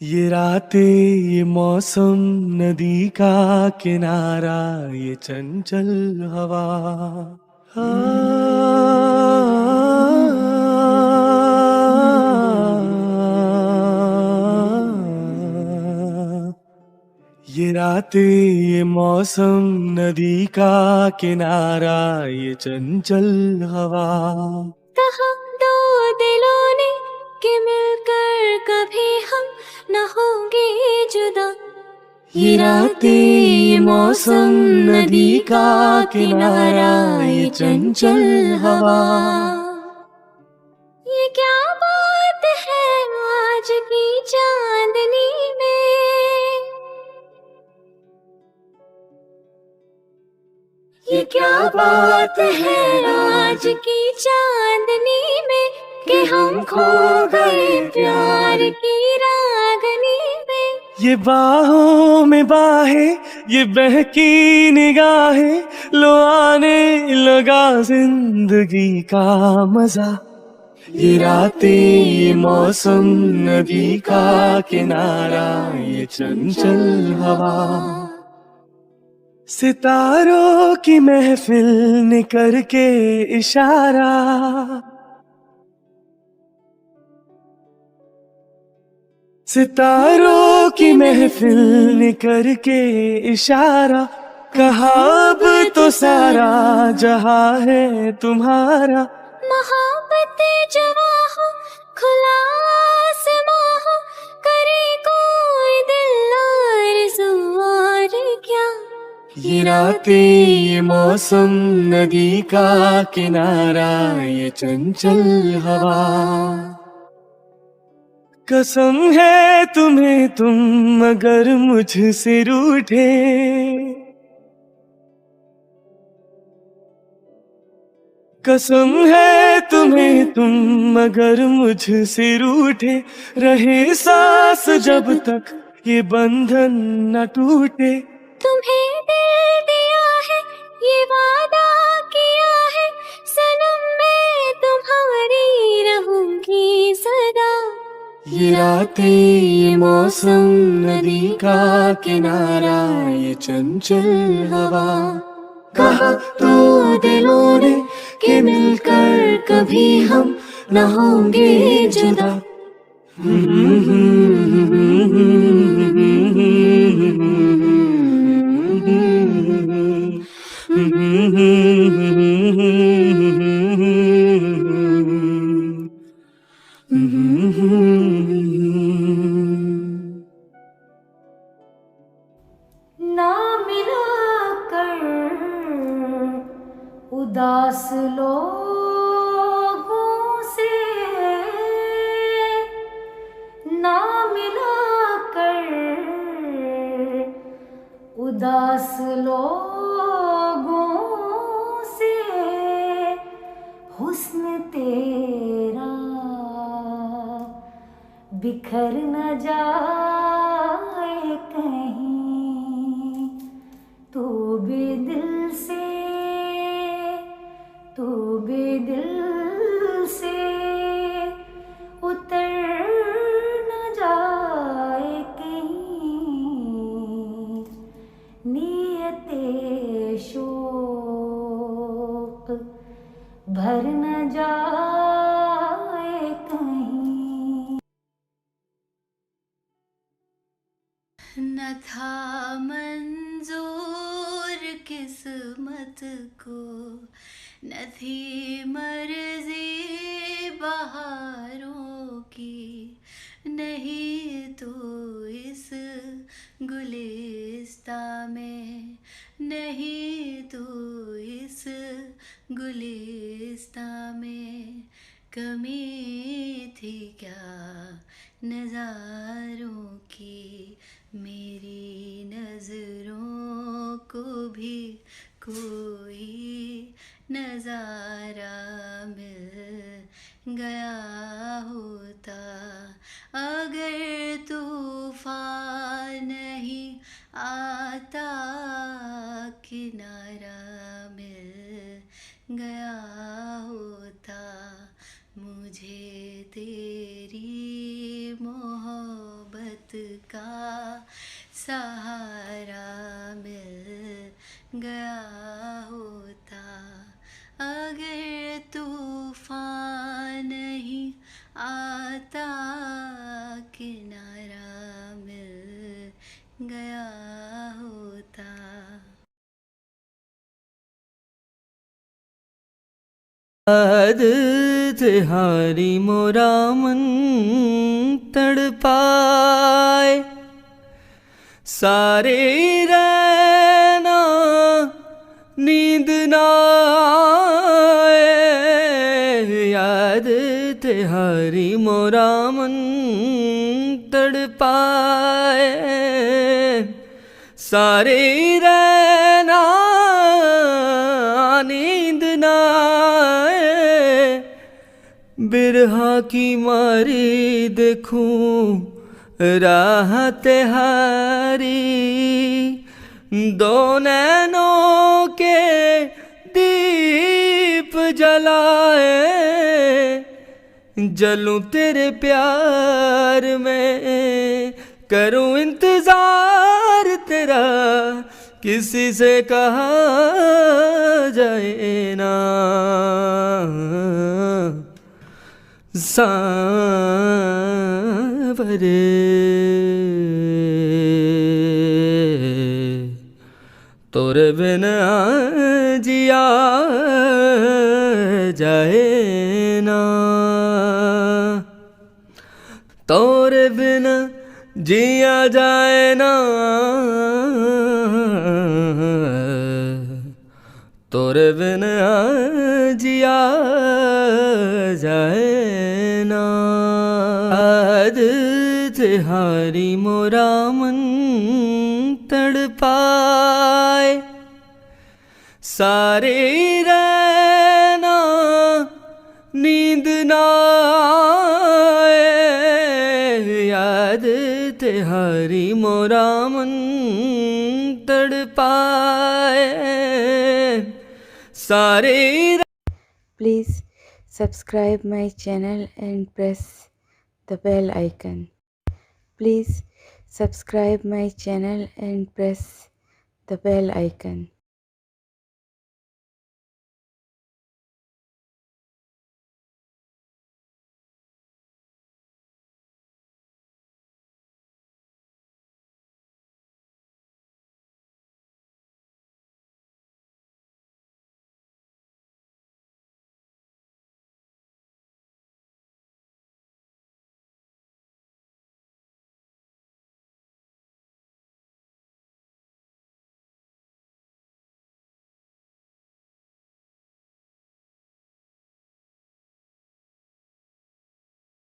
ये रातें, ये मौसम, नदी का किनारा, ये चंचल हवा। ये रातें, ये मौसम, नदी का किनारा, ये चंचल हवा। कहा दो दिलों ने कि मिलकर कभी हम न होंगे जुदा। ये रातें, ये मौसम, नदी का किनारा, ये चंचल हवा। ये क्या बात है आज की चांदनी में, ये क्या बात है आज की चांदनी में कि हम खो गए प्यार की रागनी में। ये बाहों में बाहें, ये बहकी निगाहें, लो आने लगा जिंदगी का मजा। ये रातें, ये मौसम, नदी का किनारा, ये चंचल हवा। सितारों की महफिल ने करके इशारा, सितारों की महफिल ने करके इशारा, कहा अब तो सारा जहां है तुम्हारा। मोहब्बत जवा हो, खुला आसमां हो, करे कोई दिल आरज़ू और क्या। ये रातें, ये मौसम, नदी का किनारा, ये चंचल हवा। कसम है तुम्हें तुम अगर मुझसे रूठे, कसम है तुम्हें तुम अगर मुझसे रूठे, रहे सांस जब तक ये बंधन न टूटे। तुम्हें दिल दिया है, ये वादा किया है, सनम मैं तुम्हारी रहूंगी सदा। ये रातें, ये मौसम, नदी का किनारा, ये चंचल हवा। कहा तो दिलों ने कि मिलकर कभी हम न होंगे जुदा। ना मिला कर उदास लोगों से, ना मिला कर उदास लोगों से, हुस्न तेरा बिखर न जाए कहीं। तू बेदिल से, तू बेदिल से उतर न जाए कहीं। नियते शोक भर न जाए कहीं। न था मंजूर किस्मत को, न थी मर्जी बहारों की, नहीं तो इस गुलिस्ता में, नहीं तो इस गुलिस्ता में कमी थी क्या नज़ारों की। मेरी नज़रों को भी कोई नज़ारा मिल गया होता, अगर तूफान नहीं आता किनारा मिल गया होता। मुझे तेरी मोहब्बत कुदरत का सहारा मिल गया होता, अगर तूफान नहीं आता किनारा मिल गया होता। याद तिहारी मोरा मन तड़पाए, सारे रहना नींद ना आए। याद तिहारी मोरा मन तड़पाए, सारे रहना नींद ना आए। बिरहा की मारी देखूं राह तिहारी, दो नैनों के दीप जलाए। जलूं तेरे प्यार में, करूं इंतजार तेरा, किसी से कहा जाए ना। सांवरे तोरे बिन जिया जाए ना, तोरे बिन जिया जाए ना, तोरे बिन जिया जाए ना। याद तिहारी मोरा मन तड़पाए, सारे रहना नींद ना आए। याद तिहारी मोरा मन तड़पाए, सारे। Please subscribe my channel and press the bell icon. Please subscribe my channel and press the bell icon.